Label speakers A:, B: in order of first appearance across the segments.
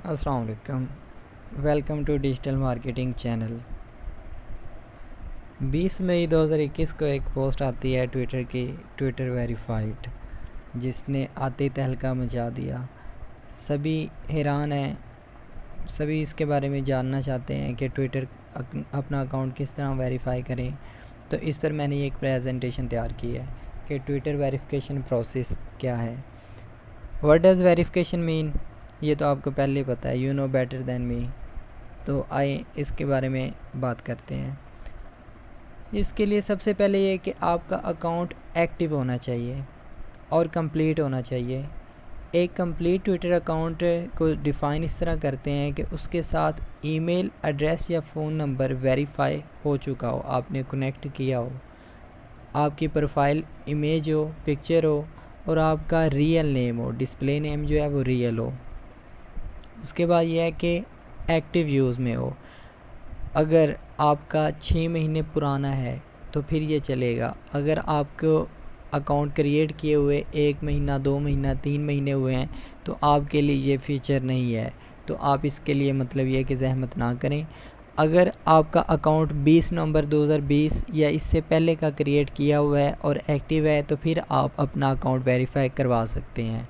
A: अस्सलाम वालेकुम। Welcome to digital marketing channel. 20 मई 2021 को एक पोस्ट आती है ट्विटर की, ट्विटर वेरीफाइड, जिसने आते तहलका मचा दिया। सभी हैरान हैं, सभी इसके बारे में जानना चाहते हैं कि ट्विटर अपना अकाउंट किस तरह वेरीफाई करें। तो इस पर मैंने एक प्रेजेंटेशन तैयार की है कि ट्विटर वेरिफिकेशन प्रोसेस क्या है। व्हाट डज़ वेरिफिकेशन मीन, ये तो आपको पहले ही पता है, you know better than me. तो आए इसके बारे में बात करते हैं। इसके लिए सबसे पहले ये कि आपका अकाउंट एक्टिव होना चाहिए और कंप्लीट होना चाहिए। एक कंप्लीट ट्विटर अकाउंट को डिफ़ाइन इस तरह करते हैं कि उसके साथ ईमेल एड्रेस या फ़ोन नंबर वेरीफाई हो चुका हो, आपने कनेक्ट किया हो, आपकी प्रोफाइल इमेज हो, पिक्चर हो, और आपका रियल नेम हो, डिस्प्ले नेम जो है वो रियल हो। उसके बाद ये है कि एक्टिव यूज़ में हो। अगर आपका 6 महीने पुराना है तो फिर ये चलेगा। अगर आपको अकाउंट क्रिएट किए हुए 1 महीना, 2 महीना, 3 महीने हुए हैं तो आपके लिए ये फ़ीचर नहीं है। तो आप इसके लिए मतलब ये कि ज़हमत ना करें। अगर आपका अकाउंट 20 नवंबर 2020 या इससे पहले का क्रिएट किया हुआ है और एक्टिव है तो फिर आप अपना अकाउंट वेरीफाई करवा सकते हैं।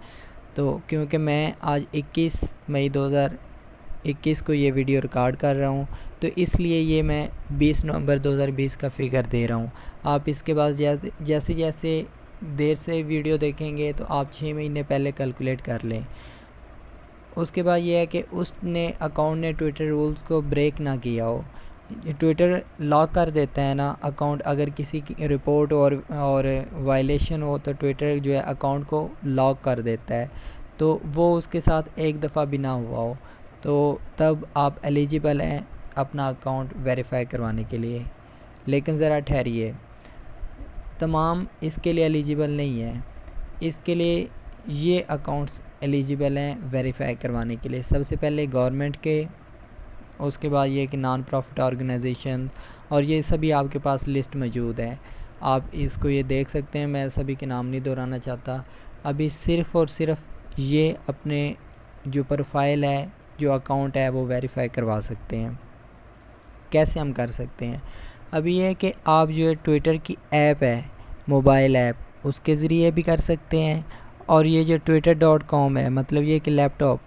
A: तो क्योंकि मैं आज 21 मई 2021 को ये वीडियो रिकॉर्ड कर रहा हूँ, तो इसलिए ये मैं 20 नवंबर 2020 का फ़िगर दे रहा हूँ। आप इसके बाद जैसे जैसे देर से वीडियो देखेंगे तो आप 6 महीने पहले कैलकुलेट कर लें। उसके बाद ये है कि उसने अकाउंट ने ट्विटर रूल्स को ब्रेक ना किया हो। ट्विटर लॉक कर देता है ना अकाउंट, अगर किसी की रिपोर्ट और वायलेशन हो तो ट्विटर जो है अकाउंट को लॉक कर देता है। तो वो उसके साथ एक दफ़ा भी ना हुआ हो तो तब आप एलिजिबल हैं अपना अकाउंट वेरीफाई करवाने के लिए। लेकिन ज़रा ठहरिए, तमाम इसके लिए एलिजिबल नहीं है। इसके लिए ये अकाउंट्स एलिजिबल हैं वेरीफाई करवाने के लिए। सबसे पहले गवर्नमेंट के, उसके बाद ये कि नॉन प्रॉफिट ऑर्गेनाइजेशन, और ये सभी आपके पास लिस्ट मौजूद है, आप इसको ये देख सकते हैं। मैं सभी के नाम नहीं दोहराना चाहता। अभी सिर्फ़ और सिर्फ ये अपने जो प्रोफाइल है, जो अकाउंट है, वो वेरीफाई करवा सकते हैं। कैसे हम कर सकते हैं? अभी ये है कि आप जो है ट्विटर की ऐप है, मोबाइल ऐप, उसके ज़रिए भी कर सकते हैं। और ये जो twitter.com है, मतलब ये कि लैपटॉप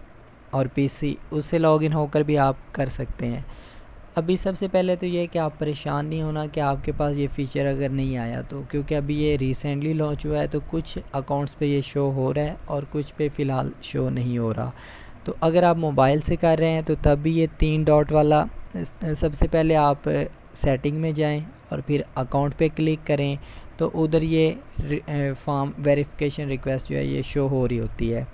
A: और पीसी, उससे लॉगिन होकर भी आप कर सकते हैं। अभी सबसे पहले तो ये है कि आप परेशान नहीं होना कि आपके पास ये फ़ीचर अगर नहीं आया तो, क्योंकि अभी ये रिसेंटली लॉन्च हुआ है तो कुछ अकाउंट्स पे ये शो हो रहा है और कुछ पे फ़िलहाल शो नहीं हो रहा। तो अगर आप मोबाइल से कर रहे हैं तो तब भी ये 3 डॉट वाला, सबसे पहले आप सेटिंग में जाएं और फिर अकाउंट पे क्लिक करें तो उधर ये फॉर्म वेरिफिकेशन रिक्वेस्ट जो है ये शो हो रही होती है।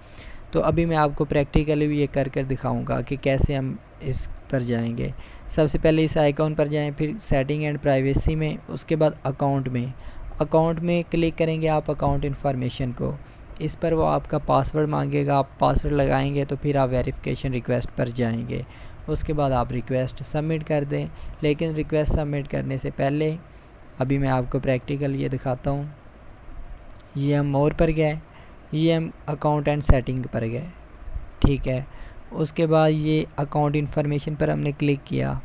A: तो अभी मैं आपको प्रैक्टिकली भी ये कर दिखाऊंगा कि कैसे हम इस पर जाएंगे। सबसे पहले इस आइकॉन पर जाएं, फिर सेटिंग एंड प्राइवेसी में, उसके बाद अकाउंट में क्लिक करेंगे आप अकाउंट इन्फॉर्मेशन को। इस पर वो आपका पासवर्ड मांगेगा, आप पासवर्ड लगाएंगे तो फिर आप वेरिफिकेशन रिक्वेस्ट पर जाएंगे। उसके बाद आप रिक्वेस्ट सबमिट कर दें। लेकिन रिक्वेस्ट सबमिट करने से पहले अभी मैं आपको प्रैक्टिकल ये दिखाता हूँ। ये हम मोर पर गए, ये हम अकाउंट एंड सेटिंग पर गए, ठीक है। उसके बाद ये अकाउंट इन्फॉर्मेशन पर हमने क्लिक किया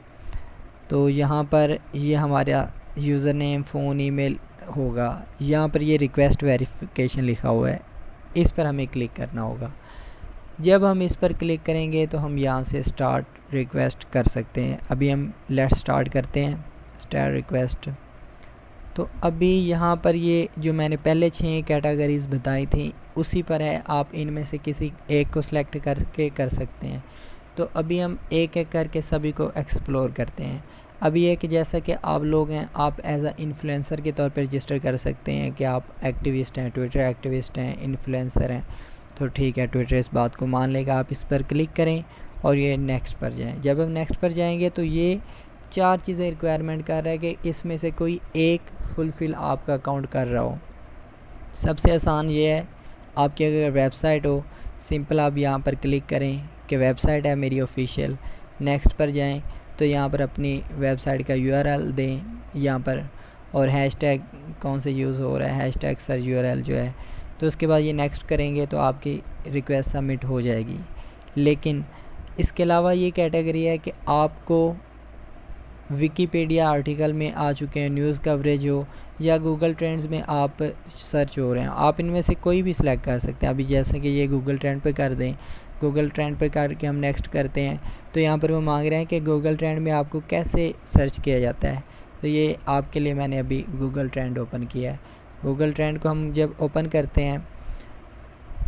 A: तो यहाँ पर ये हमारा यूज़र नेम, फ़ोन, ईमेल होगा। यहाँ पर ये रिक्वेस्ट वेरिफिकेशन लिखा हुआ है, इस पर हमें क्लिक करना होगा। जब हम इस पर क्लिक करेंगे तो हम यहाँ से स्टार्ट रिक्वेस्ट कर सकते हैं। अभी हम लेट्स स्टार्ट करते हैं, स्टार्ट रिक्वेस्ट। तो अभी यहाँ पर ये जो मैंने पहले 6 कैटेगरीज़ बताई थी उसी पर है, आप इनमें से किसी एक को सिलेक्ट करके कर सकते हैं। तो अभी हम एक एक करके सभी को एक्सप्लोर करते हैं। अभी ये कि जैसा कि आप लोग हैं, आप एज अ इन्फ्लुएंसर के तौर पर रजिस्टर कर सकते हैं कि आप एक्टिविस्ट हैं, ट्विटर एक्टिविस्ट हैं, इन्फ्लुएंसर हैं। तो ठीक है, ट्विटर इस बात को मान लेगा। आप इस पर क्लिक करें और ये नेक्स्ट पर जाएं। जब हम नेक्स्ट पर जाएंगे तो ये 4 चीज़ें रिक्वायरमेंट कर रहा है कि इसमें से कोई एक फुलफ़िल आपका अकाउंट कर रहा हो। सबसे आसान ये है, आपकी अगर वेबसाइट हो, सिंपल आप यहाँ पर क्लिक करें कि वेबसाइट है मेरी ऑफिशियल। नेक्स्ट पर जाएं तो यहाँ पर अपनी वेबसाइट का यूआरएल दें यहाँ पर, और हैशटैग कौन से यूज़ हो रहा है, हैशटैग सर्च यूआरएल जो है। तो उसके बाद ये नेक्स्ट करेंगे तो आपकी रिक्वेस्ट सबमिट हो जाएगी। लेकिन इसके अलावा ये कैटेगरी है कि आपको विकीपीडिया आर्टिकल में आ चुके हैं, न्यूज़ कवरेज हो, या गूगल ट्रेंड्स में आप सर्च हो रहे हैं। आप इनमें से कोई भी सिलेक्ट कर सकते हैं। अभी जैसे कि ये गूगल ट्रेंड पे कर दें, गूगल ट्रेंड पे करके हम नेक्स्ट करते हैं तो यहाँ पर वो मांग रहे हैं कि गूगल ट्रेंड में आपको कैसे सर्च किया जाता है। तो ये आपके लिए मैंने अभी गूगल ट्रेंड ओपन किया है। गूगल ट्रेंड को हम जब ओपन करते हैं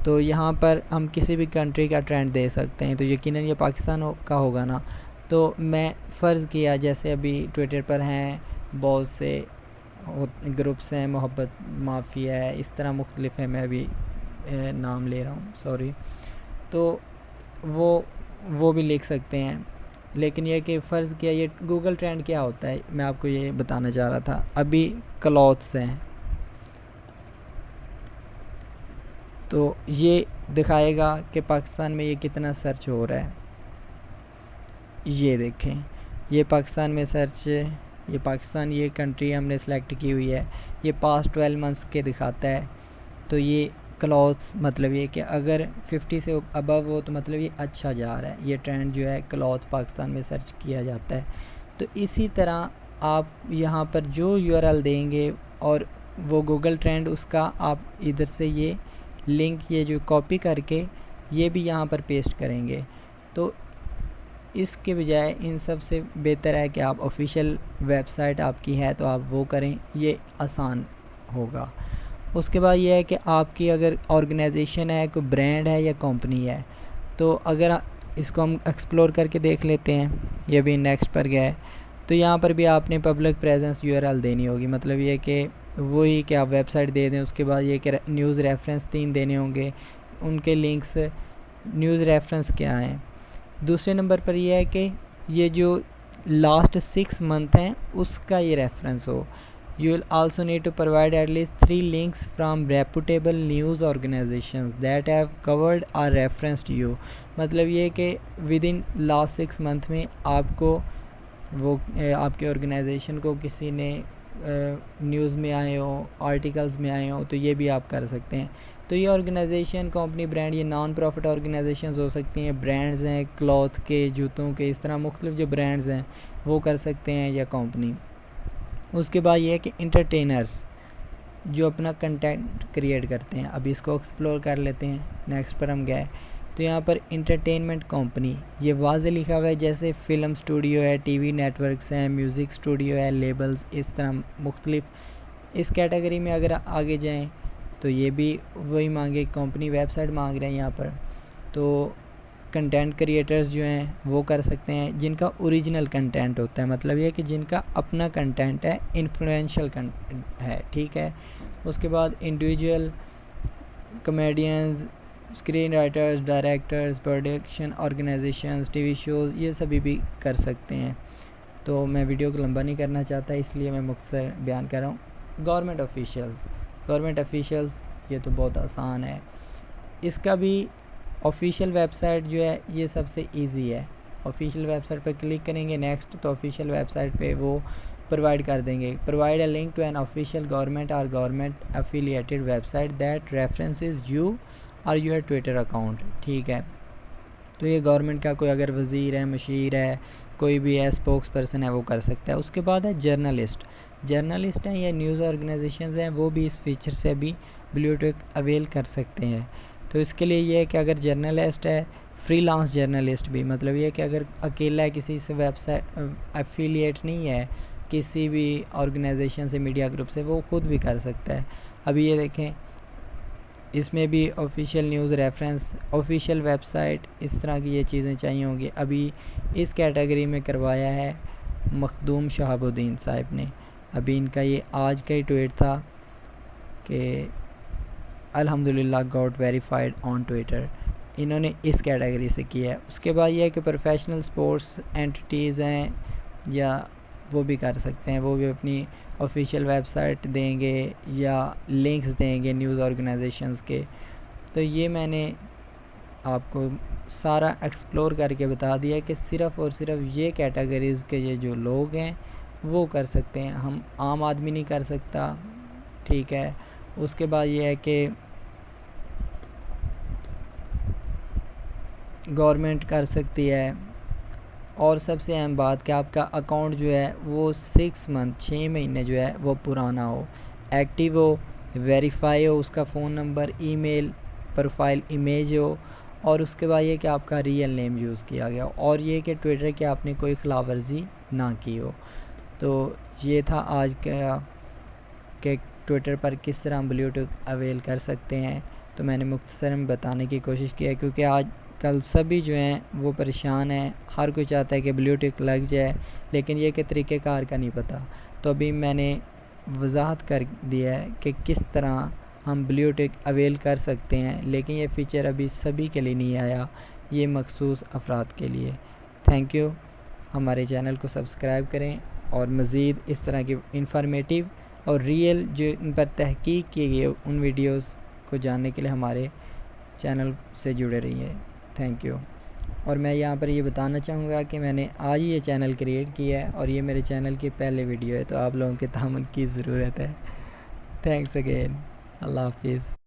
A: तो यहाँ पर हम किसी भी कंट्री का ट्रेंड दे सकते हैं। तो यकीनन ये पाकिस्तान का होगा ना। तो मैं फ़र्ज़ किया जैसे अभी ट्विटर पर हैं बहुत से ग्रुप्स हैं, मोहब्बत माफ़िया है, इस तरह मुख्तलिफ है, मैं अभी नाम ले रहा हूँ, सॉरी। तो वो भी लिख सकते हैं। लेकिन यह कि फ़र्ज़ किया ये गूगल ट्रेंड क्या होता है, मैं आपको ये बताना चाह रहा था। अभी क्लॉथ्स हैं तो ये दिखाएगा कि पाकिस्तान में ये कितना सर्च हो रहा है। ये देखें, ये पाकिस्तान में सर्च, ये पाकिस्तान, ये कंट्री हमने सेलेक्ट की हुई है, ये पास्ट 12 मंथ्स के दिखाता है। तो ये क्लॉथ्स मतलब ये कि अगर 50 से अबव हो तो मतलब ये अच्छा जा रहा है, ये ट्रेंड जो है क्लॉथ पाकिस्तान में सर्च किया जाता है। तो इसी तरह आप यहाँ पर जो यूआरएल देंगे और वो गूगल ट्रेंड उसका आप इधर से ये लिंक ये जो कॉपी करके ये भी यहाँ पर पेस्ट करेंगे। तो इसके बजाय इन सब से बेहतर है कि आप ऑफिशियल वेबसाइट आपकी है तो आप वो करें, ये आसान होगा। उसके बाद ये है कि आपकी अगर ऑर्गेनाइजेशन है, कोई ब्रांड है या कंपनी है, तो अगर इसको हम एक्सप्लोर करके देख लेते हैं, ये भी नेक्स्ट पर गया है। तो यहाँ पर भी आपने पब्लिक प्रेजेंस यूआरएल देनी होगी। मतलब ये कि वही कि आप वेबसाइट दे दें, उसके बाद ये कि न्यूज़ रेफरेंस 3 देने होंगे, उनके लिंक्स न्यूज़ रेफरेंस क्या हैं। दूसरे नंबर पर यह है कि ये जो लास्ट 6 मंथ हैं उसका ये रेफरेंस हो। You will also need to provide at least 3 links from reputable news organizations that have covered or referenced you। मतलब ये कि विद इन लास्ट 6 मंथ में आपको वो आपके ऑर्गेनाइजेशन को किसी ने न्यूज़ में आए हो, आर्टिकल्स में आए हो, तो ये भी आप कर सकते हैं। तो ये ऑर्गेनाइजेशन, कंपनी, ब्रांड, ये नॉन प्रॉफिट ऑर्गेनाइजेशंस हो सकती हैं, ब्रांड्स हैं क्लॉथ के, जूतों के, इस तरह मुख्तलिफ जो ब्रांड्स हैं वो कर सकते हैं, या कंपनी। उसके बाद ये है कि इंटरटेनर्स जो अपना कंटेंट क्रिएट करते हैं। अभी इसको एक्सप्लोर कर लेते हैं, नेक्स्ट पर हम गए तो यहाँ पर इंटरटेनमेंट कंपनी ये वाज़े लिखा हुआ है, जैसे फ़िल्म स्टूडियो है, टीवी नेटवर्क्स हैं, म्यूज़िक स्टूडियो है, लेबल्स, इस तरह मुख्तलिफ। इस कैटेगरी में अगर आगे जाएँ तो ये भी वही मांगे, कंपनी वेबसाइट मांग रहे हैं यहाँ पर। तो कंटेंट क्रिएटर्स जो हैं वो कर सकते हैं जिनका ओरिजिनल कंटेंट होता है, मतलब ये कि जिनका अपना कंटेंट है, इन्फ्लुएंशियल कंटेंट है, ठीक है। उसके बाद individual comedians, screen writers, directors, production organisations, TV shows, ये सभी भी कर सकते हैं। तो मैं वीडियो को लंबा नहीं करना चाहता, इसलिए मैं मुख्तसर बयान कर रहा हूँ। गवर्नमेंट ऑफिशियल्स ये तो बहुत आसान है। इसका भी ऑफिशियल वेबसाइट जो है ये सबसे इजी है। ऑफिशियल वेबसाइट पर क्लिक करेंगे, नेक्स्ट, तो ऑफिशियल वेबसाइट पे वो प्रोवाइड कर देंगे, provide a link to an official government और government affiliated website that references you और योर ट्विटर अकाउंट, ठीक है। तो ये गवर्नमेंट का कोई अगर वज़ीर है, मशीर है, कोई भी है, स्पोक्स पर्सन है, वो कर सकता है। उसके बाद है जर्नलिस्ट हैं या न्यूज़ ऑर्गेनाइजेशंस हैं, वो भी इस फीचर से भी ब्लूटिक अवेल कर सकते हैं। तो इसके लिए ये है कि अगर जर्नलिस्ट है, फ्रीलांस जर्नलिस्ट भी, मतलब ये कि अगर अकेला है, किसी से वेबसाइट एफिलिएट नहीं है किसी भी ऑर्गेनाइजेशन से, मीडिया ग्रुप से, वो खुद भी कर सकता है। अभी ये देखें, इसमें भी official news reference, official website, इस तरह की ये चीज़ें चाहिए होंगी। अभी इस कैटेगरी में करवाया है मखदूम शहाबुद्दीन साहब ने। अभी इनका ये आज का ही ट्वीट था कि अल्हम्दुलिल्लाह गॉट वेरीफाइड ऑन ट्विटर, इन्होंने इस कैटेगरी से किया है। उसके बाद यह है कि प्रोफेशनल स्पोर्ट्स एंटिटीज़ हैं या वो भी कर सकते हैं, वो भी अपनी ऑफिशियल वेबसाइट देंगे या लिंक्स देंगे न्यूज़ ऑर्गेनाइजेशंस के। तो ये मैंने आपको सारा एक्सप्लोर करके बता दिया कि सिर्फ़ और सिर्फ ये कैटेगरीज़ के ये जो लोग हैं वो कर सकते हैं, हम आम आदमी नहीं कर सकता, ठीक है। उसके बाद ये है कि गवर्नमेंट कर सकती है। और सबसे अहम बात कि आपका अकाउंट जो है वो 6 मंथ 6 महीने जो है वो पुराना हो, एक्टिव हो, वेरीफाई हो, उसका phone number, email, profile image हो, और उसके बाद ये कि आपका रियल नेम यूज़ किया गया हो, और ये कि ट्विटर की आपने कोई खिलाफ वर्जी ना की हो। तो ये था आज का कि ट्विटर पर किस तरह हम ब्लूटूथ अवेल कर सकते हैं। तो मैंने मुख्तसरन बताने की कोशिश की है, क्योंकि आज कल सभी जो हैं वो परेशान हैं, हर कोई चाहता है कि ब्लूटूथ लग जाए, लेकिन ये कि तरीक़ेकार का नहीं पता। तो अभी मैंने वजाहत कर दिया है कि किस तरह हम ब्लूटूथ अवेल कर सकते हैं, लेकिन ये फ़ीचर अभी सभी के लिए नहीं आया, ये मखसूस अफराद के लिए। Thank you. हमारे चैनल को सब्सक्राइब करें और मज़ीद इस तरह की इंफॉर्मेटिव और रियल जो इन पर तहकीक की गई उन वीडियोस को जानने के लिए हमारे चैनल से जुड़े रहिए। Thank you. और मैं यहाँ पर ये बताना चाहूँगा कि मैंने आज ही ये चैनल क्रिएट किया है और ये मेरे चैनल की पहले वीडियो है, तो आप लोगों के तामुन की ज़रूरत है। Thanks again. अल्लाह हाफिज़।